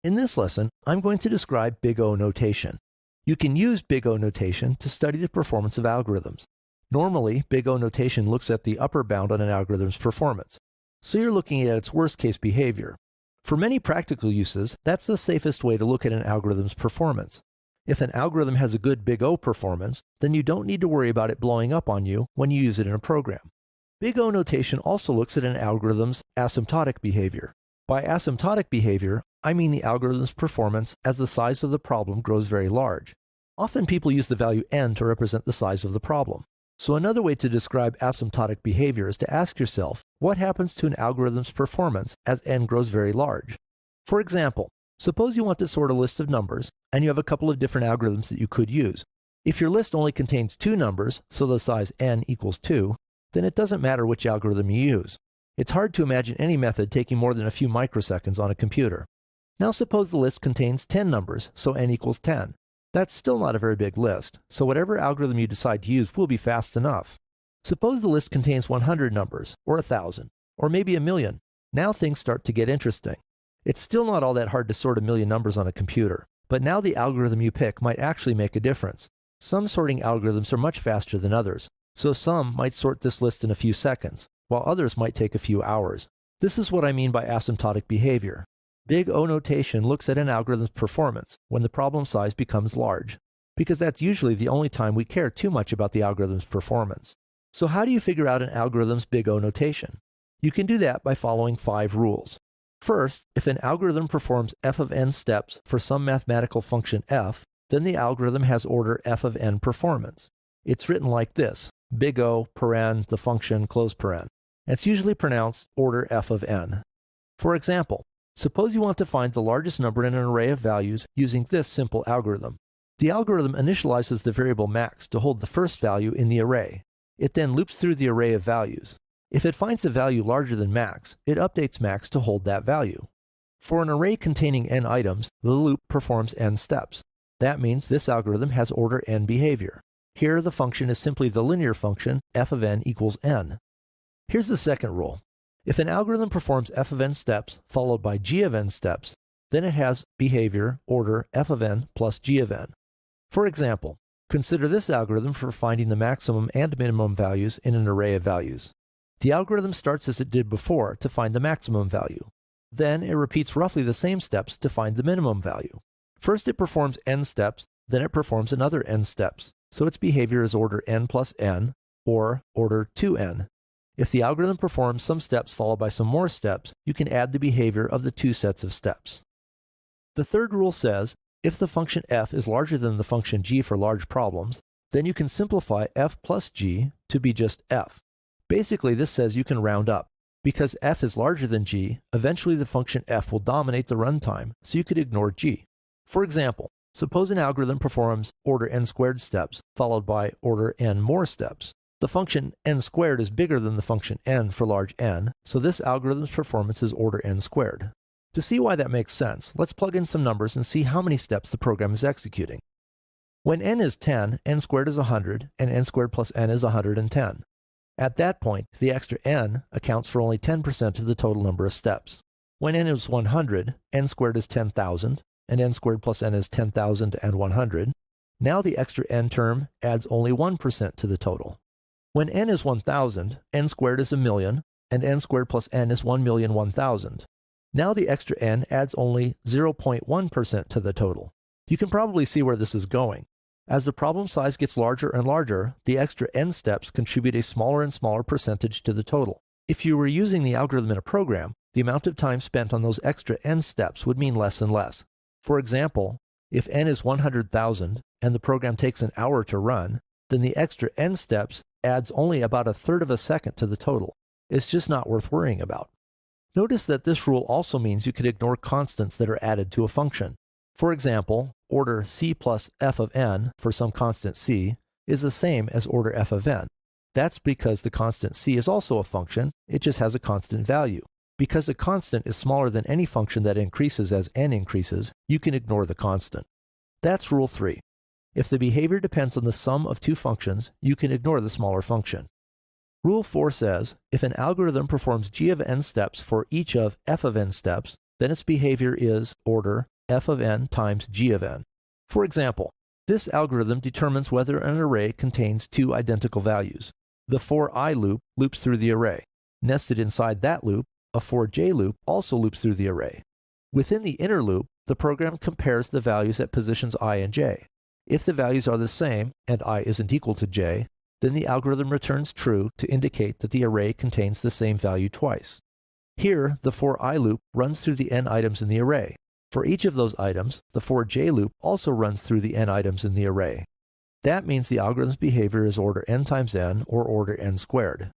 In this lesson, I'm going to describe Big O notation. You can use Big O notation to study the performance of algorithms. Normally, Big O notation looks at the upper bound on an algorithm's performance, so you're looking at its worst-case behavior. For many practical uses, that's the safest way to look at an algorithm's performance. If an algorithm has a good Big O performance, then you don't need to worry about it blowing up on you when you use it in a program. Big O notation also looks at an algorithm's asymptotic behavior. By asymptotic behavior, I mean the algorithm's performance as the size of the problem grows very large. Often people use the value n to represent the size of the problem. So another way to describe asymptotic behavior is to ask yourself, what happens to an algorithm's performance as n grows very large? For example, suppose you want to sort a list of numbers, and you have a couple of different algorithms that you could use. If your list only contains two numbers, so the size n equals 2, then it doesn't matter which algorithm you use. It's hard to imagine any method taking more than a few microseconds on a computer. Now suppose the list contains 10 numbers, so n equals 10. That's still not a very big list, so whatever algorithm you decide to use will be fast enough. Suppose the list contains 100 numbers, or 1,000, or maybe 1,000,000. Now things start to get interesting. It's still not all that hard to sort 1,000,000 numbers on a computer, but now the algorithm you pick might actually make a difference. Some sorting algorithms are much faster than others, so some might sort this list in a few seconds, while others might take a few hours. This is what I mean by asymptotic behavior. Big O notation looks at an algorithm's performance when the problem size becomes large, because that's usually the only time we care too much about the algorithm's performance. So how do you figure out an algorithm's Big O notation? You can do that by following 5 rules. First, if an algorithm performs f of n steps for some mathematical function f, then the algorithm has order f of n performance. It's written like this, Big O, paren, the function, close paren. It's usually pronounced order f of n. For example, suppose you want to find the largest number in an array of values using this simple algorithm. The algorithm initializes the variable max to hold the first value in the array. It then loops through the array of values. If it finds a value larger than max, it updates max to hold that value. For an array containing n items, the loop performs n steps. That means this algorithm has order n behavior. Here the function is simply the linear function f of n equals n. Here's the second rule. If an algorithm performs f of n steps followed by g of n steps, then it has behavior order f of n plus g of n. For example, consider this algorithm for finding the maximum and minimum values in an array of values. The algorithm starts as it did before to find the maximum value. Then it repeats roughly the same steps to find the minimum value. First it performs n steps, then it performs another n steps, so its behavior is order n plus n, or order 2n. If the algorithm performs some steps followed by some more steps, you can add the behavior of the two sets of steps. The third rule says, if the function f is larger than the function g for large problems, then you can simplify f plus g to be just f. Basically, this says you can round up. Because f is larger than g, eventually the function f will dominate the runtime, so you could ignore g. For example, suppose an algorithm performs order n squared steps, followed by order n more steps. The function n squared is bigger than the function n for large n, so this algorithm's performance is order n squared. To see why that makes sense, let's plug in some numbers and see how many steps the program is executing. When n is 10, n squared is 100, and n squared plus n is 110. At that point, the extra n accounts for only 10% of the total number of steps. When n is 100, n squared is 10,000, and n squared plus n is 10,100. Now the extra n term adds only 1% to the total. When n is 1,000, n squared is 1,000,000, and n squared plus n is 1,000,001,000. Now the extra n adds only 0.1% to the total. You can probably see where this is going. As the problem size gets larger and larger, the extra n steps contribute a smaller and smaller percentage to the total. If you were using the algorithm in a program, the amount of time spent on those extra n steps would mean less and less. For example, if n is 100,000 and the program takes an hour to run, then the extra n steps adds only about 1/3 of a second to the total. It's just not worth worrying about. Notice that this rule also means you could ignore constants that are added to a function. For example, order c plus f of n for some constant c is the same as order f of n. That's because the constant c is also a function, it just has a constant value. Because a constant is smaller than any function that increases as n increases, you can ignore the constant. That's rule 3. If the behavior depends on the sum of two functions, you can ignore the smaller function. Rule 4 says, if an algorithm performs g of n steps for each of f of n steps, then its behavior is order f of n times g of n. For example, this algorithm determines whether an array contains two identical values. The for I loop loops through the array. Nested inside that loop, a for j loop also loops through the array. Within the inner loop, the program compares the values at positions I and j. If the values are the same and I isn't equal to j, then the algorithm returns true to indicate that the array contains the same value twice. Here, the for I loop runs through the n items in the array. For each of those items, the for j loop also runs through the n items in the array. That means the algorithm's behavior is order n times n, or order n squared.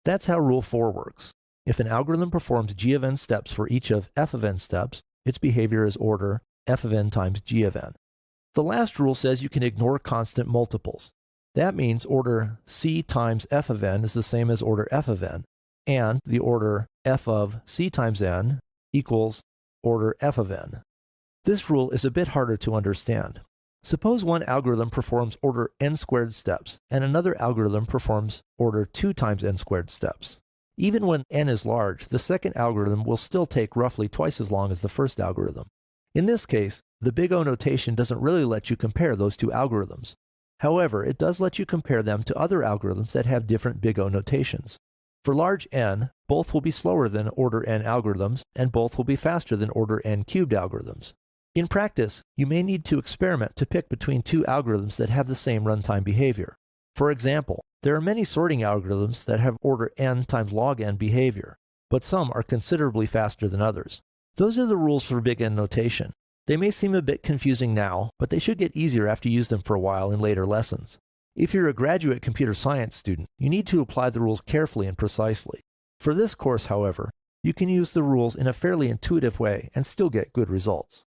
That's how Rule 4 works. If an algorithm performs g of n steps for each of f of n steps, its behavior is order f of n times g of n. The last rule says you can ignore constant multiples. That means order c times f of n is the same as order f of n, and the order f of c times n equals order f of n. This rule is a bit harder to understand. Suppose one algorithm performs order n squared steps, and another algorithm performs order 2 times n squared steps. Even when n is large, the second algorithm will still take roughly twice as long as the first algorithm. In this case, the big O notation doesn't really let you compare those two algorithms. However, it does let you compare them to other algorithms that have different big O notations. For large n, both will be slower than order n algorithms, and both will be faster than order n cubed algorithms. In practice, you may need to experiment to pick between two algorithms that have the same runtime behavior. For example, there are many sorting algorithms that have order n times log n behavior, but some are considerably faster than others. Those are the rules for big N notation. They may seem a bit confusing now, but they should get easier after you use them for a while in later lessons. If you're a graduate computer science student, you need to apply the rules carefully and precisely. For this course, however, you can use the rules in a fairly intuitive way and still get good results.